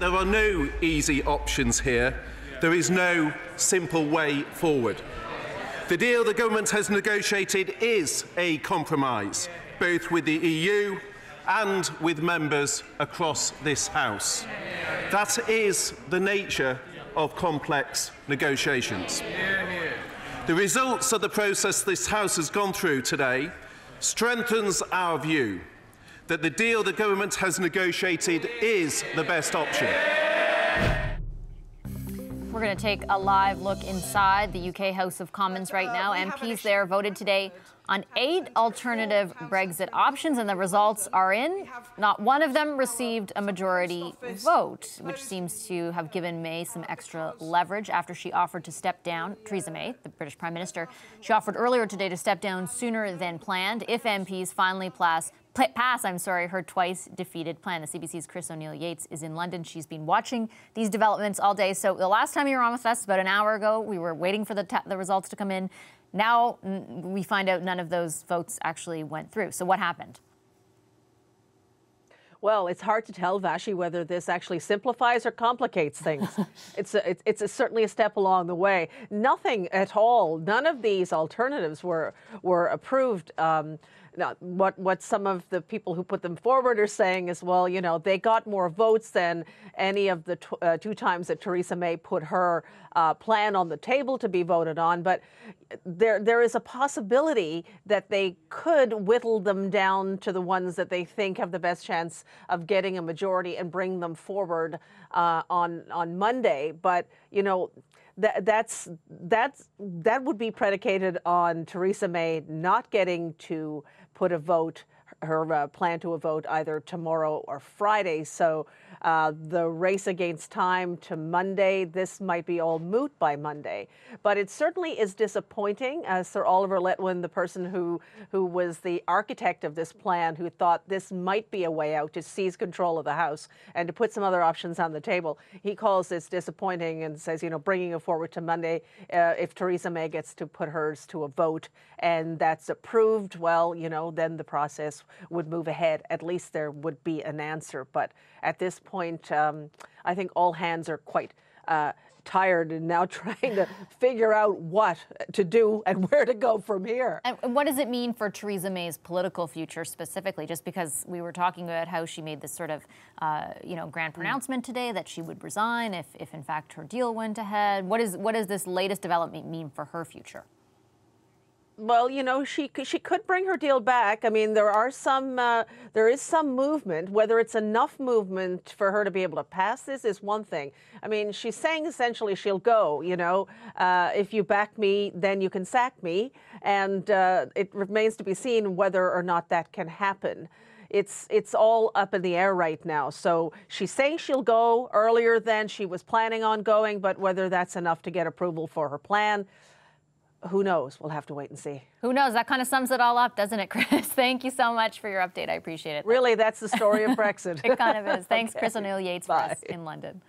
There are no easy options here. There is no simple way forward. The deal the government has negotiated is a compromise, both with the EU and with members across this House. That is the nature of complex negotiations. The results of the process this House has gone through today strengthens our view that the deal the government has negotiated is the best option. We're going to take a live look inside the UK House of Commons right now. MPs there voted today on 8 alternative Brexit options, and the results are in. Not one of them received a majority vote, which seems to have given May some extra leverage after she offered to step down. Theresa May, the British Prime Minister, she offered earlier today to step down sooner than planned if MPs finally pass her twice defeated plan. The CBC's Chris O'Neill-Yates is in London. She's been watching these developments all day. So the last time you were on with us, about an hour ago, we were waiting for the results to come in. Now we find out none of those votes actually went through. So what happened? Well, it's hard to tell, Vashi, whether this actually simplifies or complicates things. It's certainly a step along the way. Nothing at all. None of these alternatives were approved. Now, what some of the people who put them forward are saying is, well, you know, they got more votes than any of the 2 times that Theresa May put her plan on the table to be voted on. But there is a possibility that they could whittle them down to the ones that they think have the best chance of getting a majority and bring them forward on Monday. But, you know, that would be predicated on Theresa May not getting to put her plan to a vote either tomorrow or Friday. So the race against time to Monday, this might be all moot by Monday. But it certainly is disappointing. Sir Oliver Letwin, the person who was the architect of this plan, who thought this might be a way out to seize control of the House and to put some other options on the table, he calls this disappointing and says, you know, bringing it forward to Monday, if Theresa May gets to put hers to a vote and that's approved, well, you know, then the process would move ahead. At least there would be an answer. But at this point, I think all hands are quite tired and now trying to figure out what to do and where to go from here. And what does it mean for Theresa May's political future specifically? Just because we were talking about how she made this sort of, grand pronouncement today that she would resign if in fact her deal went ahead. What does this latest development mean for her future? Well, you know, she could bring her deal back. I mean, there is some movement. Whether it's enough movement for her to be able to pass this is one thing. I mean, she's saying essentially she'll go, you know, if you back me, then you can sack me. And it remains to be seen whether or not that can happen. It's all up in the air right now. So she's saying she'll go earlier than she was planning on going, but whether that's enough to get approval for her plan, who knows? We'll have to wait and see. Who knows? That kind of sums it all up, doesn't it, Chris? Thank you so much for your update. I appreciate it. Really, that's the story of Brexit. It kind of is. Thanks, Okay. Chris O'Neill-Yates, Bye. in London.